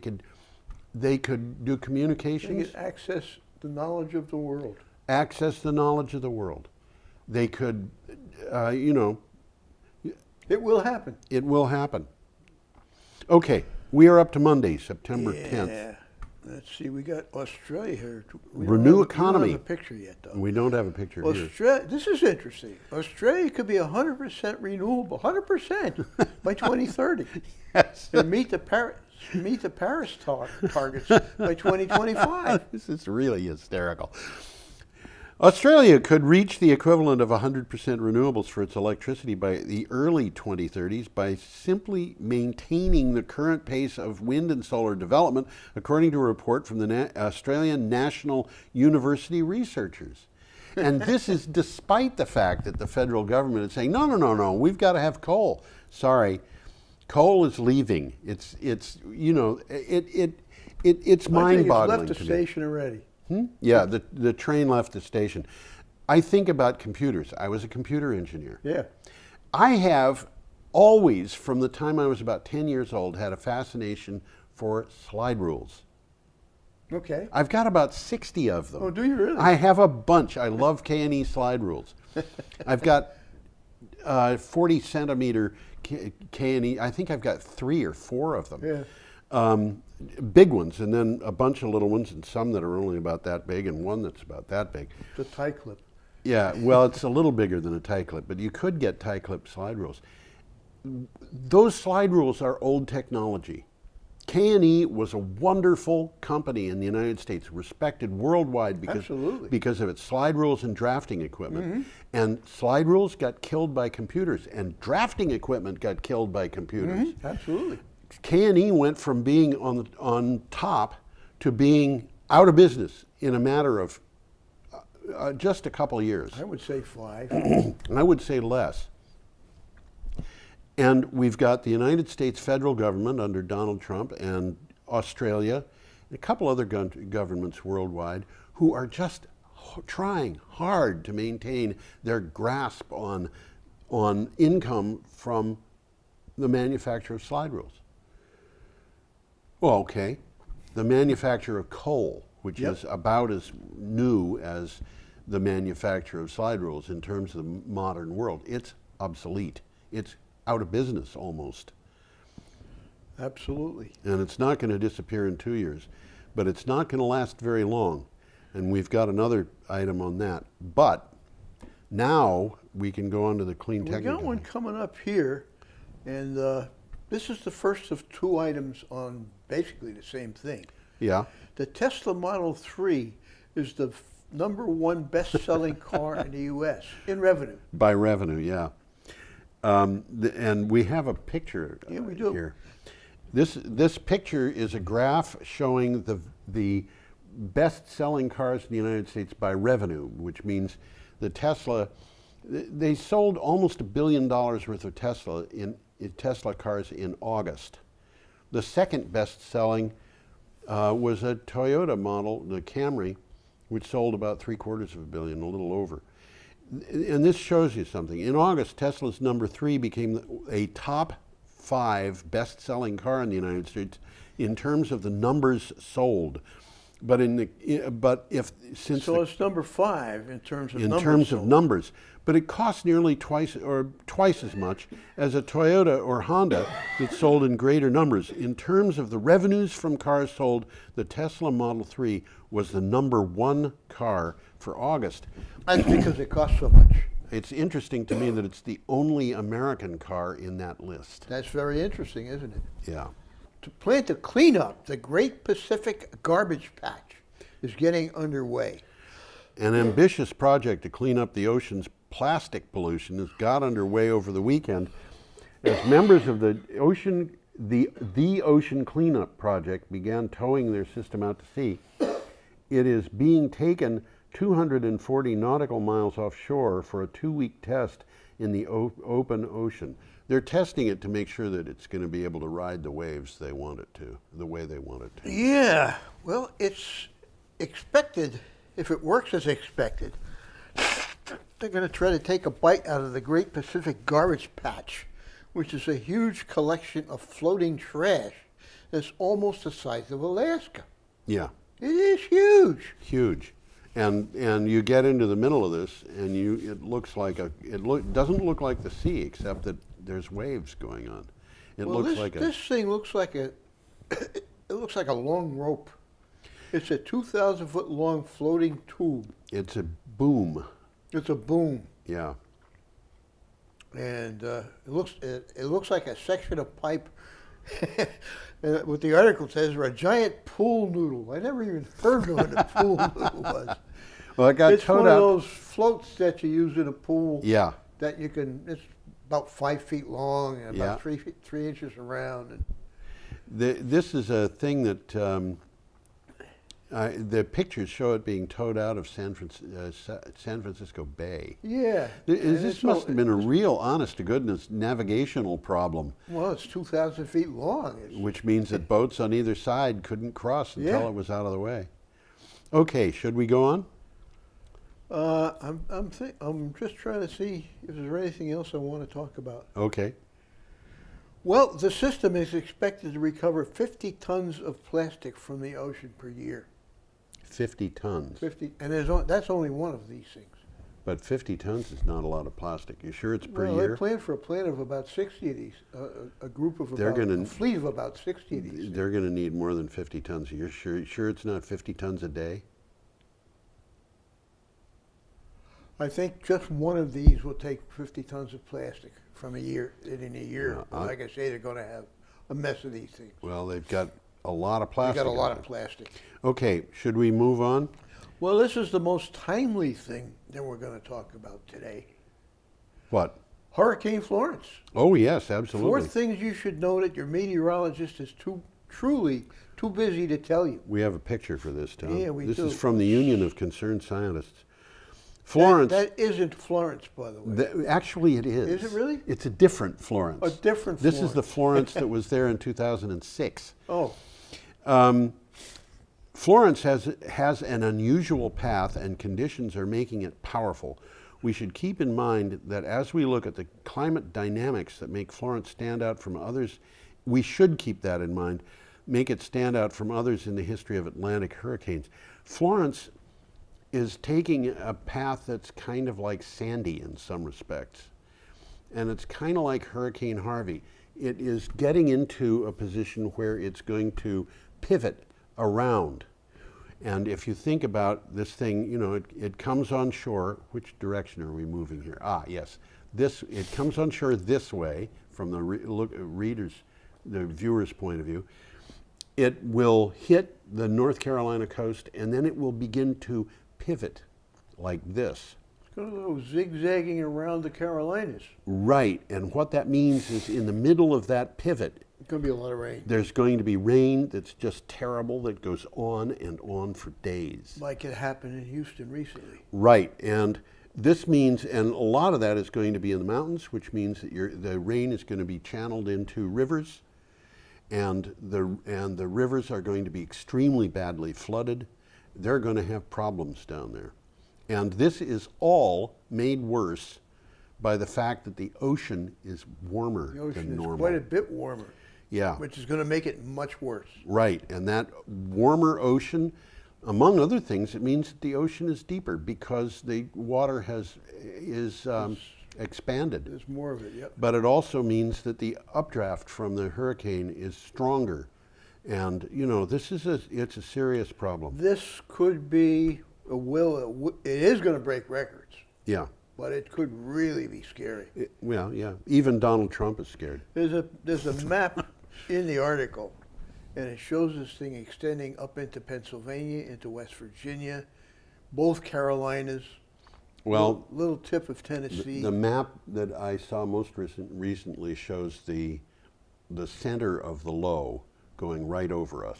could do communications. They could access the knowledge of the world. Access the knowledge of the world. They could, It will happen. It will happen. Okay, we are up to Monday, September 10th. Yeah. Let's see, we got Australia here. Renew economy. We don't have a picture yet, though. We don't have a picture here. This is interesting. Australia could be 100% renewable, 100% by 2030. Yes. And meet the Paris targets by 2025. This is really hysterical. Australia could reach the equivalent of 100% renewables for its electricity by the early 2030s by simply maintaining the current pace of wind and solar development, according to a report from the Australian National University researchers. And this is despite the fact that the federal government is saying, no, no, no, no, we've got to have coal. Sorry, coal is leaving. It's it's mind-boggling. It's left the station already. Yeah, the train left the station. I think about computers. I was a computer engineer. Yeah. I have always, from the time I was about 10 years old, had a fascination for slide rules. Okay. I've got about 60 of them. Oh, do you really? I have a bunch. I love K&E slide rules. I've got 40 centimeter K&E. I think I've got 3 or 4 of them. Yeah. Big ones, and then a bunch of little ones, and some that are only about that big, and one that's about that big. The tie clip. Yeah, well, it's a little bigger than a tie clip, but you could get tie clip slide rules. Those slide rules are old technology. K&E was a wonderful company in the United States, respected worldwide because of its slide rules and drafting equipment. Mm-hmm. And slide rules got killed by computers, and drafting equipment got killed by computers. Mm-hmm. Absolutely. K&E went from being on top to being out of business in a matter of just a couple of years. I would say 5. I would say less. And we've got the United States federal government under Donald Trump and Australia and a couple other governments worldwide who are just trying hard to maintain their grasp on income from the manufacture of slide rules. Well, okay, the manufacture of coal, which is about as new as the manufacture of slide rules in terms of the modern world, it's obsolete. It's out of business almost. Absolutely. And it's not going to disappear in 2 years, but it's not going to last very long. And we've got another item on that. But now we can go on to the clean tech. We got one coming up here, and this is the first of 2 items on basically the same thing. Yeah. The Tesla Model 3 is the #1 best-selling car in the U.S. in revenue. By revenue, yeah. And we have a picture we do. Here. This picture is a graph showing the best-selling cars in the United States by revenue, which means the Tesla, they sold almost $1 billion worth of Tesla cars in August. The second best-selling was a Toyota model, the Camry, which sold about $750 million, a little over. And this shows you something. In August, Tesla's #3 became a top 5 best-selling car in the United States in terms of the numbers sold. But so it's number 5 in terms of numbers. But it costs nearly twice as much as a Toyota or Honda that sold in greater numbers. In terms of the revenues from cars sold, the Tesla Model 3 was the #1 car for August. That's because it costs so much. It's interesting to me that it's the only American car in that list. That's very interesting, isn't it? Yeah. To plan to clean up the Great Pacific Garbage Patch is getting underway. An ambitious project to clean up the ocean's plastic pollution has got underway over the weekend as members of the Ocean Cleanup Project began towing their system out to sea. It is being taken 240 nautical miles offshore for a 2-week test in the open ocean. They're testing it to make sure that it's going to be able to ride the waves they want it to, the way they want it to. Yeah, well, it's expected, if it works as expected, they're going to try to take a bite out of the Great Pacific Garbage Patch, which is a huge collection of floating trash that's almost the size of Alaska. Yeah. It is huge. Huge. And you get into the middle of this, and it doesn't look like the sea, except that there's waves going on. This thing looks like it looks like a long rope. It's a 2,000-foot long floating tube. It's a boom. It's a boom. Yeah. And it looks like a section of pipe. What the article says, or a giant pool noodle. I never even heard of what a pool noodle was. Well, it got It's towed one of out. those floats that you use in a pool. Yeah. That you can. It's about 5 feet long and Yeah. about 3 inches around. And This is a thing that the pictures show it being towed out of San Francisco Bay. yeah. This must have been a real, honest-to-goodness navigational problem, Well, it's 2,000 feet long. which means that boats on either side couldn't cross until Yeah. it was out of the way. Okay, should we go on? I'm just trying to see if there's anything else I want to talk about. Okay. Well, the system is expected to recover 50 tons of plastic from the ocean per year. 50 tons. 50, and that's only one of these things. But 50 tons is not a lot of plastic. You sure it's per Well, year? they plan for a plant of about 60 of these, a group of They're about, gonna- a fleet of about 60 of these. They're going to need more than 50 tons. You're sure it's not 50 tons a day? I think just one of these will take 50 tons of plastic from a year, in a year. Like I say, they're going to have a mess of these things. Well, they've got a lot of They plastic. got a lot in of it. plastic. Okay, should we move on? Well, this is the most timely thing that we're going to talk about today. What? Hurricane Florence. Oh, yes, 4 absolutely. things you should know that your meteorologist is truly too busy to tell you. We have a picture for this, Tom. Yeah, we this do. is from the Union of Concerned Scientists. Florence. That isn't Florence, by the way. Actually, it is. Is it really? It's a different Florence. A different This is Florence. the Florence that was there in 2006. Oh, Florence has an unusual path, and conditions are making it powerful. We should keep in mind that as we look at the climate dynamics that make Florence stand out from others, we should keep that in mind, make it stand out from others in the history of Atlantic hurricanes. Florence is taking a path that's kind of like Sandy in some respects. And it's kind of like Hurricane Harvey. It is getting into a position where it's going to pivot around. And if you think about this thing, you know, it comes on shore. Which direction are we moving here? Ah, yes. It comes on shore this way from the the viewer's point of view. It will hit the North Carolina coast, and then it will begin to pivot like this. it's going to go zigzagging around the Carolinas. Right, and what that means is in the middle of that pivot, It's going to be a lot of rain. there's going to be rain that's just terrible that goes on and on for days. Like it happened in Houston recently. Right, and this means, and a lot of that is going to be in the mountains, which means that the rain is going to be channeled into rivers, and the rivers are going to be extremely badly flooded. They're going to have problems down there. And this is all made worse by the fact that the ocean is warmer The ocean than is normal. quite a bit warmer, Yeah, which is going to make it much worse. right. And that warmer ocean, among other things, it means that the ocean is deeper because the water is expanded. There's more of it, yep. But it also means that the updraft from the hurricane is stronger. And, you know, it's a serious problem. This could be it is going to break records, Yeah. but it could really be scary. Well, yeah. Even Donald Trump is scared. There's a map in the article, and it shows this thing extending up into Pennsylvania, into West Virginia, both Carolinas. Well, little tip of Tennessee. the map that I saw most recently shows the center of the low going right over us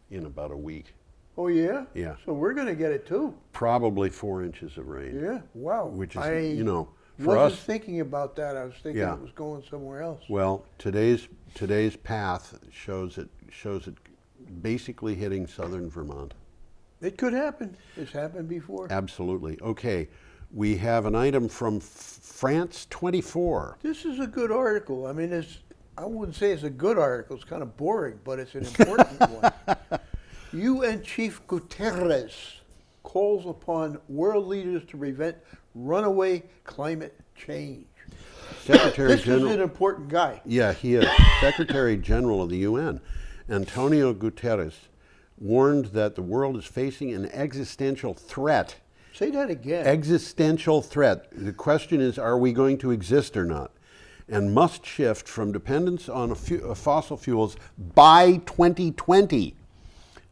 in about a week. Oh yeah. Yeah. So we're going to get it too. Probably 4 inches of rain. Yeah. Wow. Which is, you know, for wasn't us. thinking about that. I was thinking Yeah. it was going somewhere else. Well, today's path shows it basically hitting southern Vermont. It could happen. It's happened before. Absolutely. Okay, we have an item from France 24. This is a good article. I mean, I wouldn't say it's a good article. It's kind of boring, but it's an important one. UN Chief Guterres calls upon world leaders to prevent runaway climate change. Secretary This is General. an important guy. Yeah, he is. Secretary General of the UN, Antonio Guterres, warned that the world is facing an existential threat. Say that again. Existential threat. The question is, are we going to exist or not? And must shift from dependence on fossil fuels by 2020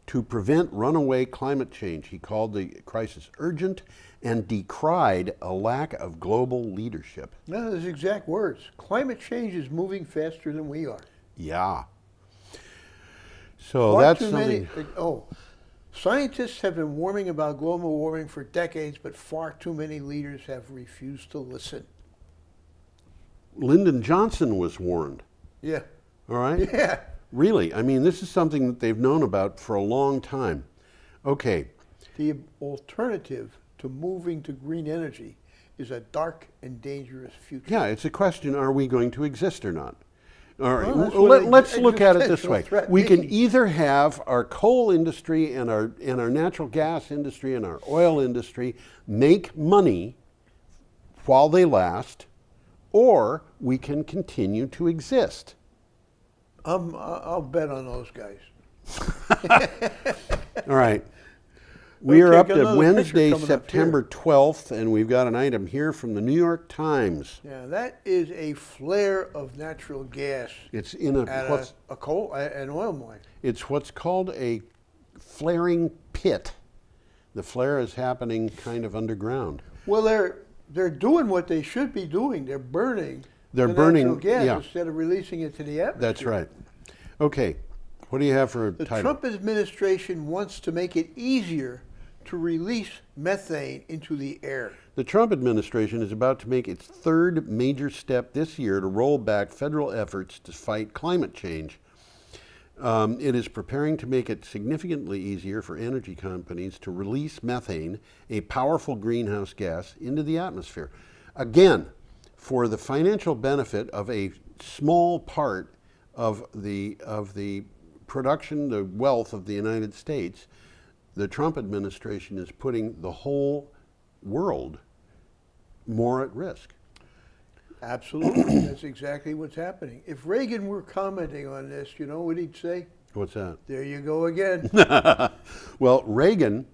to prevent runaway climate change. He called the crisis urgent and decried a lack of global leadership. No, those exact words. Climate change is moving faster than we are. Yeah. So Far that's too something. Scientists have been warning about global warming for decades, but far too many leaders have refused to listen. Lyndon Johnson was warned. Yeah. All right? Yeah. Really. I mean, this is something that they've known about for a long time. Okay. The alternative to moving to green energy is a dark and dangerous future. Yeah, it's a question, are we going to exist or not? All right, Well, that's what let's look at it this existential way. threat We can means. either have our coal industry and our natural gas industry and our oil industry make money while they last, or we can continue to exist. I'll bet on those guys. All right. We are Okay, up got to another Wednesday, picture coming up September 12th, and we've got an item here from the New York Times. Yeah, that is a flare of natural gas It's in at an oil mine. it's what's called a flaring pit. The flare is happening kind of underground. Well, they're doing what they should be doing. They're burning. They're the burning- natural gas yeah. instead of releasing it to the atmosphere. That's right. Okay, what do you have for a The title? Trump administration wants to make it easier to release methane into the air. The Trump administration is about to make its third major step this year to roll back federal efforts to fight climate change. It is preparing to make it significantly easier for energy companies to release methane, a powerful greenhouse gas, into the atmosphere. Again, for the financial benefit of a small part of the production, the wealth of the United States, the Trump administration is putting the whole world more at risk. Absolutely. That's exactly what's happening. If Reagan were commenting on this, you know what he'd say? What's that? There you go again. Well, Reagan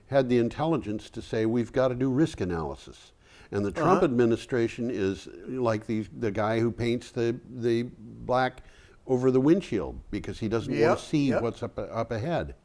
had the intelligence to say we've got to do risk analysis. And the Trump administration is like the guy who paints the black over the windshield because he doesn't want to see what's up ahead.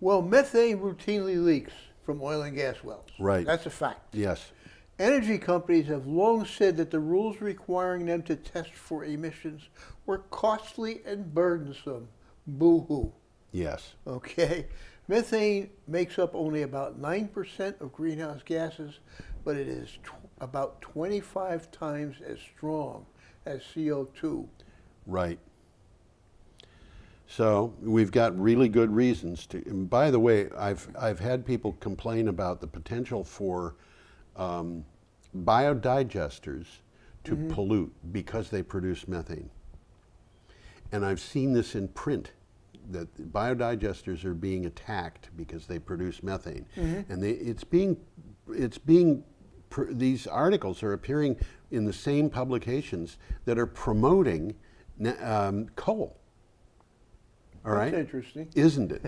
Well, methane routinely leaks from oil and gas wells. Right. That's a fact. Yes. Energy companies have long said that the rules requiring them to test for emissions were costly and burdensome. Boo-hoo. Yes. Okay? Methane makes up only about 9% of greenhouse gases, but it is about 25 times as strong as CO2. Right. So we've got really good reasons to. And by the way, I've had people complain about the potential for biodigesters to pollute because they produce methane. And I've seen this in print that biodigesters are being attacked because they produce methane, and these articles are appearing in the same publications that are promoting coal. All right? That's interesting. Isn't it?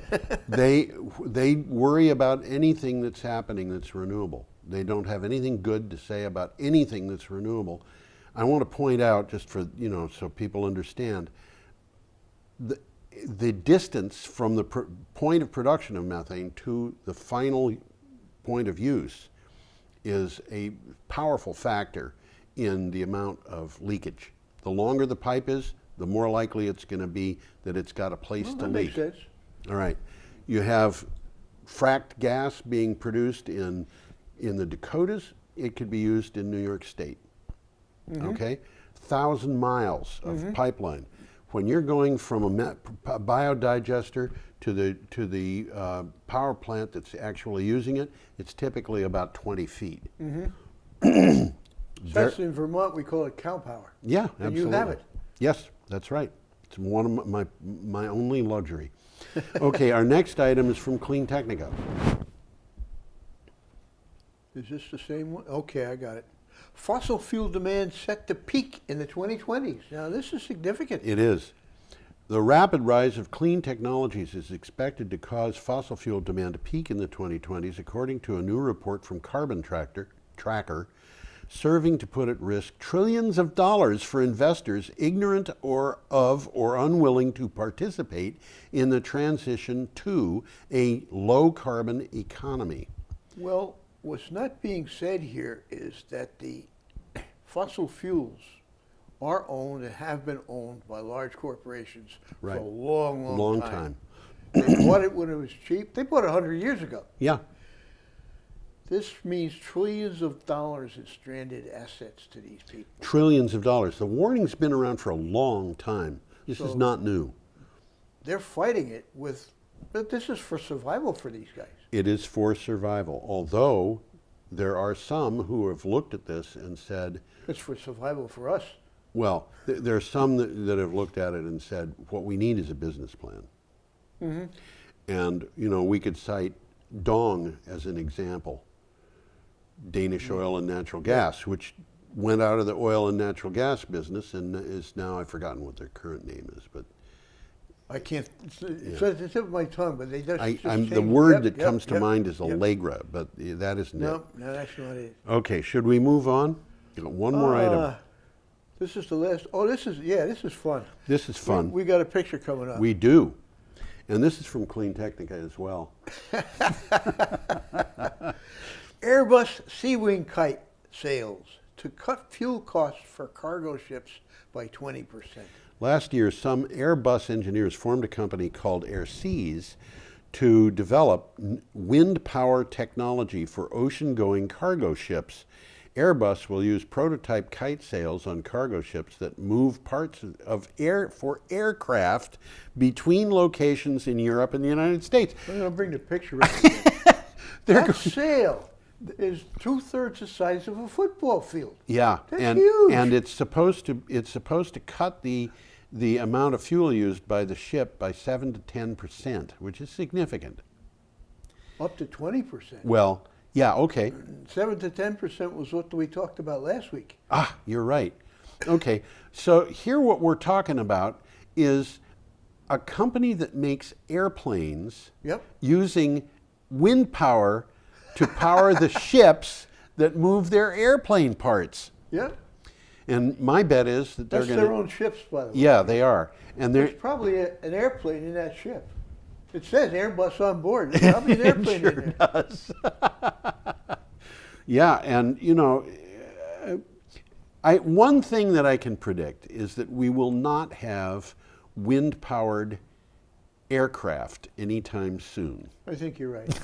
They worry about anything that's happening that's renewable. They don't have anything good to say about anything that's renewable. I want to point out, just for, so people understand, the distance from the point of production of methane to the final point of use is a powerful factor in the amount of leakage. The longer the pipe is, the more likely it's going to be that it's got a place to That leak. makes sense. All right. You have fracked gas being produced in the Dakotas. It could be used in New York State. Okay? 1,000 miles of pipeline. When you're going from a biodigester to the power plant that's actually using it, it's typically about 20 feet. That's in Vermont, we call it cow power. Yeah, And absolutely. you have it. Yes, that's right. It's one of my only luxury. Okay, our next item is from Clean Technica. Is this the same one? Okay, I got it. Fossil fuel demand set to peak in the 2020s. Now, this is significant. It is. The rapid rise of clean technologies is expected to cause fossil fuel demand to peak in the 2020s, according to a new report from Carbon Tracker. serving to put at risk trillions of dollars for investors ignorant or unwilling to participate in the transition to a low-carbon economy. Well, what's not being said here is that the fossil fuels are owned and have been owned by large corporations for a long time. They bought it when it was cheap. They bought it 100 years ago. Yeah. This means trillions of dollars in stranded assets to these people. Trillions of dollars. The warning's been around for a long time. This is not new. They're fighting it with, but this is for survival for these guys. It is for survival, although there are some who have looked at this and said, it's for survival for us. well, there are some that have looked at it and said, what we need is a business plan. Mm-hmm. And, we could cite Dong as an example. Danish oil and natural gas, which went out of the oil and natural gas business and is now, I've forgotten what their current name is, but I can't, it's at the tip of my tongue, but they just the word that comes to mind is Allegra, but that isn't it. No, that's not it. Okay, should we move on? One more item. This is the last, this is fun. This is fun. We got a picture coming up. We do. And this is from Clean Technica as well. Airbus Sea-Wing kite sales to cut fuel costs for cargo ships by 20%. Last year, some Airbus engineers formed a company called AirSeas to develop wind power technology for ocean-going cargo ships. Airbus will use prototype kite sails on cargo ships that move parts of aircraft between locations in Europe and the United States. I'm going to bring the picture up. That sail is 2/3 the size of a football field. Yeah, That's huge. And it's supposed to cut the amount of fuel used by the ship by 7 to 10%, which is significant. Up to 20%. Well, yeah, okay. 7 to 10% was what we talked about last week. Ah, you're right. Okay, so here what we're talking about is a company that makes airplanes using wind power to power the ships that move their airplane parts. Yeah. And my bet is that they're That's going to... their own ships, by the way. Yeah, they are. And there's probably an airplane in that ship. It says Airbus on board. There's probably an airplane sure in there. Does. Yeah, and one thing that I can predict is that we will not have wind-powered aircraft anytime soon. I think you're right.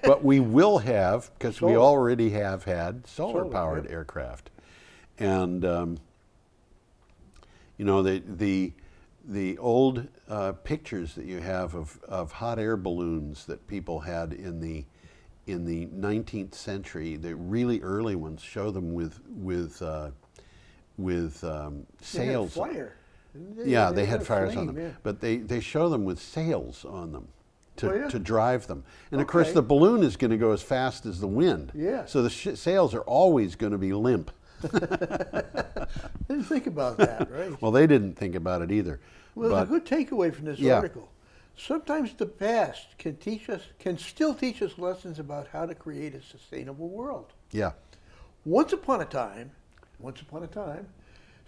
But we will have, because we Solar. already have had solar-powered Solar, aircraft. And, the old pictures that you have of hot air balloons that people had in the 19th century, the really early ones, show them with sails. They had fire. Yeah, they had fires flame, on them, yeah. but they show them with sails on them to drive them. And of Okay. course, the balloon is going to go as fast as the wind. Yeah. So the sails are always going to be limp. Didn't think about that, right? Well, they didn't think about it either. Well, but, a good takeaway from this article. Sometimes the past can still teach us lessons about how to create a sustainable world. yeah, Once upon a time,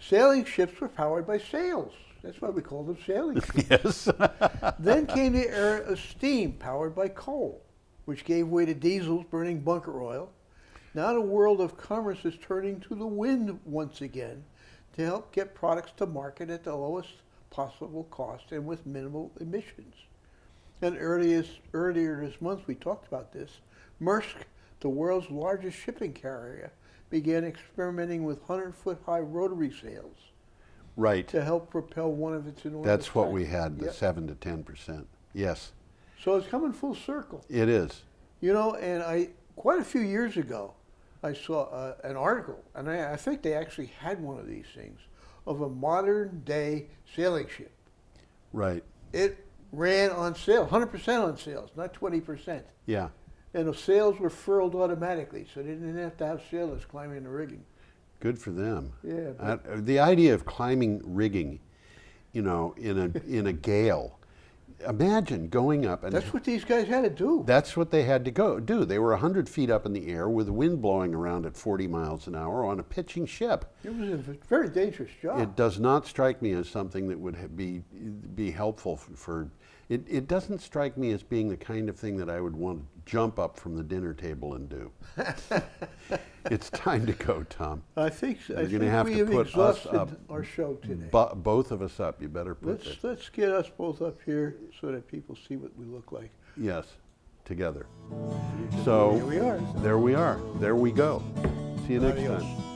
sailing ships were powered by sails. That's why we call them sailing ships. yes, Then came the era of steam powered by coal, which gave way to diesels burning bunker oil. Now the world of commerce is turning to the wind once again to help get products to market at the lowest possible cost and with minimal emissions. And earlier this month we talked about this. Maersk, the world's largest shipping carrier, began experimenting with 100-foot high rotary sails right. to help propel one of its enormous That's what tanks. we had, the Yep. 7 to 10%. Yes, So it's coming full circle. it is. And quite a few years ago, I saw an article, and I think they actually had one of these things, of a modern day sailing ship. Right. It ran on sails, 100% on sails, not 20%. Yeah. And the sails were furled automatically, so they didn't have to have sailors climbing the rigging. Good for them. Yeah. The idea of climbing rigging, in a gale, imagine going up, and That's what these guys had to do. that's what they had to go do. They were 100 feet up in the air with the wind blowing around at 40 miles an hour on a pitching ship. It was a very dangerous job. It does not strike me as something that would be helpful for. It doesn't strike me as being the kind of thing that I would want to jump up from the dinner table and do. It's time to go, Tom. I think You're going to have we to have put us exhausted up. our show today. Both of us up. You better put this. Let's get us both up here so that people see what we look like. Yes, together. So Here we are. there we are. There we go. See you next Adios. time.